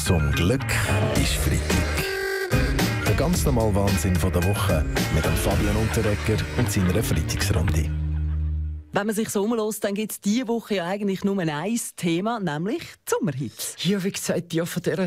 Zum Glück ist Freitag. Der ganz normale Wahnsinn von der Woche mit dem Fabian Unterreger und seiner Freitagsrunde. Wenn man sich so umhört, dann gibt es diese Woche ja eigentlich nur ein Thema, nämlich die Sommerhits. Ja, wie gesagt, ja, von dieser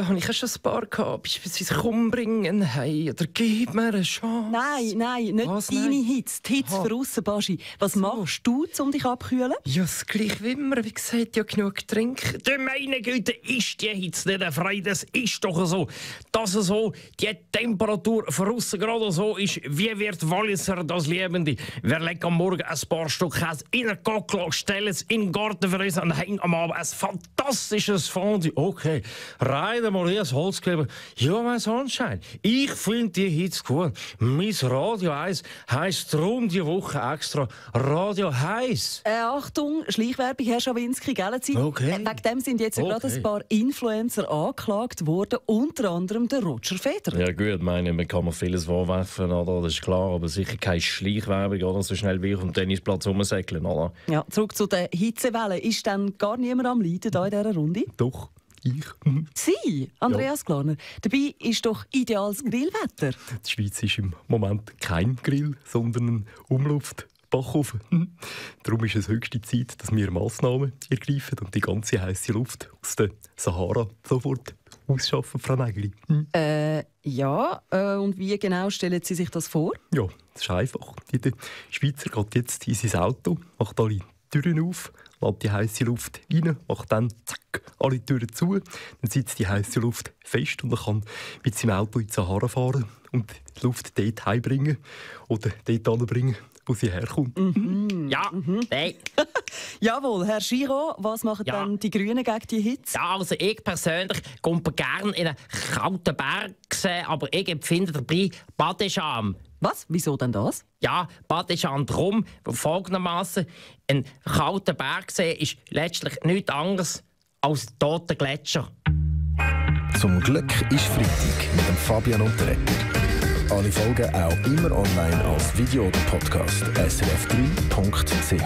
habe ich ja schon ein paar gehabt. Beispielsweise «Komm, bringen hey» oder «Gib mir eine Chance». Nein, nicht Was, deine nein? Hits. Die Hits für aussen, Baschi. Was machst du, um dich abzukühlen? Ja, das gleich wie immer. Wie gesagt, ja, genug trinken. Du meine Güte, ist die Hitze nicht frei? Das ist doch so, dass so die Temperatur von aussen gerade so ist. Wie wird Walliser das Liebende? Wir legen am Morgen ein paar Stück Käse in eine Kockel, stellen es in den Garten für uns und hängen am Abend ein fantastisches Fondue. Okay, Rainer Maria Holzkleber. Ja, mein Sonnenschein, ich finde die Hitze gut. Mein Radio 1 heisst darum die Woche extra Radio Heiß. Achtung, Schleichwerbung, Herr Schawinski, gell? Okay. Wegen dem sind jetzt gerade ein paar Influencer angeklagt worden, unter anderem der Roger Federer. Ja gut, meine, man kann mir vieles vorwerfen, oder? Das ist klar, aber sicher keine Schleichwerbung, oder? So schnell wie ich am Tennisplatz rumsäckeln, oder? Ja, zurück zu den Hitzewellen. Ist dann gar niemand am Leiden hier in dieser Runde? Doch, ich. Sie, Andreas Glarner. Dabei ist doch ideales Grillwetter. Die Schweiz ist im Moment kein Grill, sondern ein Umluft-Backofen. Darum ist es höchste Zeit, dass wir Massnahmen ergreifen und die ganze heiße Luft aus der Sahara sofort ausschaffen, Frau Nägeli. Ja, und wie genau stellen Sie sich das vor? Ja, das ist einfach. Jeder Schweizer geht jetzt in sein Auto, macht alle Türen auf, lässt die heiße Luft rein, macht dann zack, alle Türen zu. Dann sitzt die heiße Luft fest und er kann mit seinem Auto in die Sahara fahren und die Luft dort heimbringen oder dort anbringen, wo sie herkommt. Ja, nein. Jawohl, Herr Giraud, was machen Ja. dann die Grünen gegen die Hitze? Ja, also ich persönlich gehe gerne in einen kalten Berg, aber ich empfinde dabei Badescham. Was? Wieso denn das? Ja, Badescham drum, folgendermaßen: ein kalter Berg ist letztlich nichts anderes als ein toter Gletscher. Zum Glück ist Freitag mit dem Fabian Unterreger. Alle Folgen auch immer online als Video oder Podcast. srf3.ch.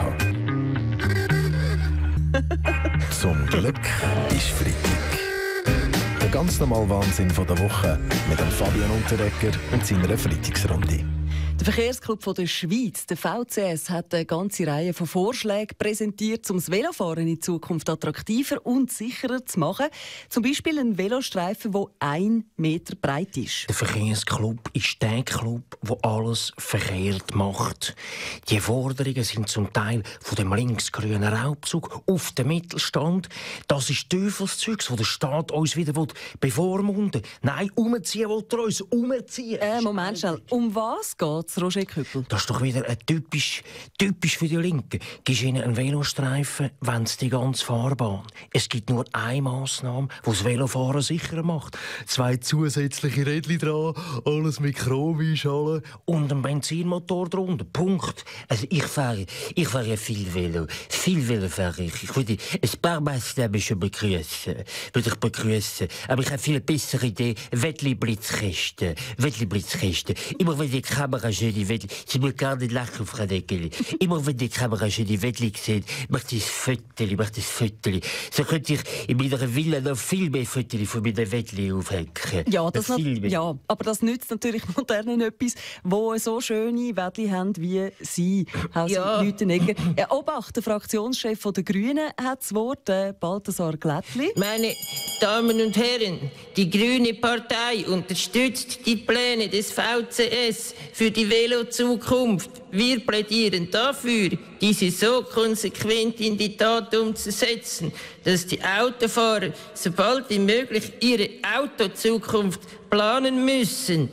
Zum Glück ist Freitag. Der ganz normale Wahnsinn von der Woche mit dem Fabian Unterreger und seiner Freitagsrunde. Der Verkehrsclub der Schweiz, der VCS, hat eine ganze Reihe von Vorschlägen präsentiert, um das Velofahren in Zukunft attraktiver und sicherer zu machen. Zum Beispiel einen Velostreifen, der 1 Meter breit ist. Der Verkehrsclub ist der Club, der alles verkehrt macht. Die Forderungen sind zum Teil von dem linksgrünen Raubzug auf den Mittelstand. Das ist Teufelszeug, das der Staat uns wieder bevormunden will. Nein, umziehen will er uns, umziehen. Moment schnell, um was geht's, Roger Küppel? Das ist doch wieder ein typisch für die Linken. Gibst ihnen einen Velostreifen, wollen sie die ganze Fahrbahn. Es gibt nur eine Massnahme, die das Velofahren sicherer macht. 2 zusätzliche Rädchen dran, alles mit Chrom-Einschalen und ein Benzinmotor drunter. Punkt. Also ich fahre ja viel Velo. Viel Velo fahre ich. Ich würde ein paar Massnahmen schon begrüßen. Aber ich habe viel bessere Idee. Wettli-Blitzkästen. Immer wenn die Kamera schöne Wettli... Sie muss gar nicht lachen, Frau Deckeli. Immer wenn die Kamera schöne Wettli sieht, macht das Fotos. So könnte ich in meiner Villa noch viel mehr Fotos von meinen Wettli aufhängen. Ja, aber das nützt natürlich modernen etwas, wo so schöne Wettli haben wie Sie, Herr Lütenegger. Obacht, der Fraktionschef der Grünen hat das Wort, Balthasar Glättli. Meine Damen und Herren, die Grüne Partei unterstützt die Pläne des VCS für die Velo-Zukunft. Wir plädieren dafür, diese so konsequent in die Tat umzusetzen, dass die Autofahrer so bald wie möglich ihre Autozukunft planen müssen.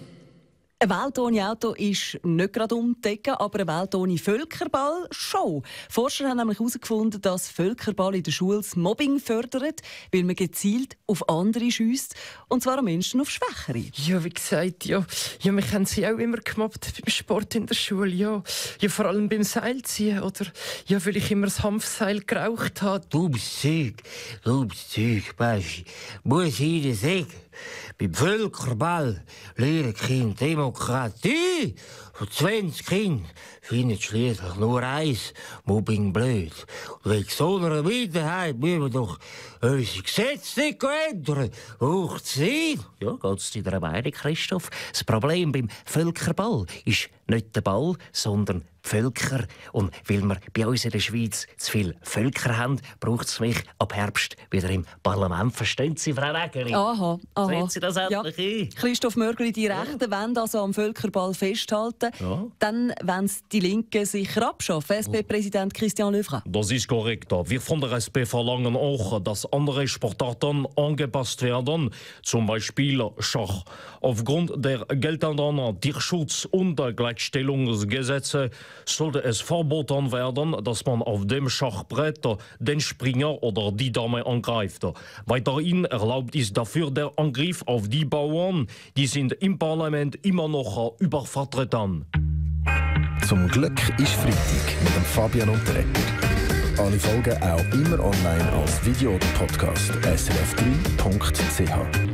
Eine Welt ohne Auto ist nicht gerade umzudecken, aber eine Welt ohne Völkerball schon. Forscher haben nämlich herausgefunden, dass Völkerball in der Schule das Mobbing fördert, weil man gezielt auf andere schiesst, und zwar an Menschen auf Schwächere. Ja, wie gesagt, ja, wir haben sie auch immer gemobbt beim Sport in der Schule, ja, vor allem beim Seilziehen, oder ja, weil ich immer das Hanfseil geraucht habe. Du bist Zeug, Baschi. Muss ich dir sagen, beim Völkerball lernen Kinder Demokratie, von 20 Kindern findet schließlich nur eins Mobbing blöd. Und wegen so einer Minderheit müssen wir doch unsere Gesetze nicht ändern. Auch sein. Ja, geht's zu deiner Meinung, Christoph? Das Problem beim Völkerball ist nicht der Ball, sondern die Völker. Und weil wir bei uns in der Schweiz zu viele Völker haben, braucht es mich ab Herbst wieder im Parlament. Verstehen Sie, Frau Nägeli? Aha. Sehen Sie das endlich ein? Christoph Mörgeli, die Rechten wollen also am Völkerball festhalten. Ja. Dann wollen die Linken sicher abschaffen. SP-Präsident Christian Löffra. Das ist korrekt. Wir von der SP verlangen auch, dass andere Sportarten angepasst werden, zum Beispiel Schach. Aufgrund der geltenden Tierschutz- und Gleichstellungsgesetze sollte es verboten werden, dass man auf dem Schachbrett den Springer oder die Dame angreift. Weiterhin erlaubt ist dafür der Angriff auf die Bauern, die sind im Parlament immer noch übervertreten. Zum Glück ist Freitag mit dem Fabian und der Retter. Alle Folgen auch immer online als Video oder Podcast srf3.ch.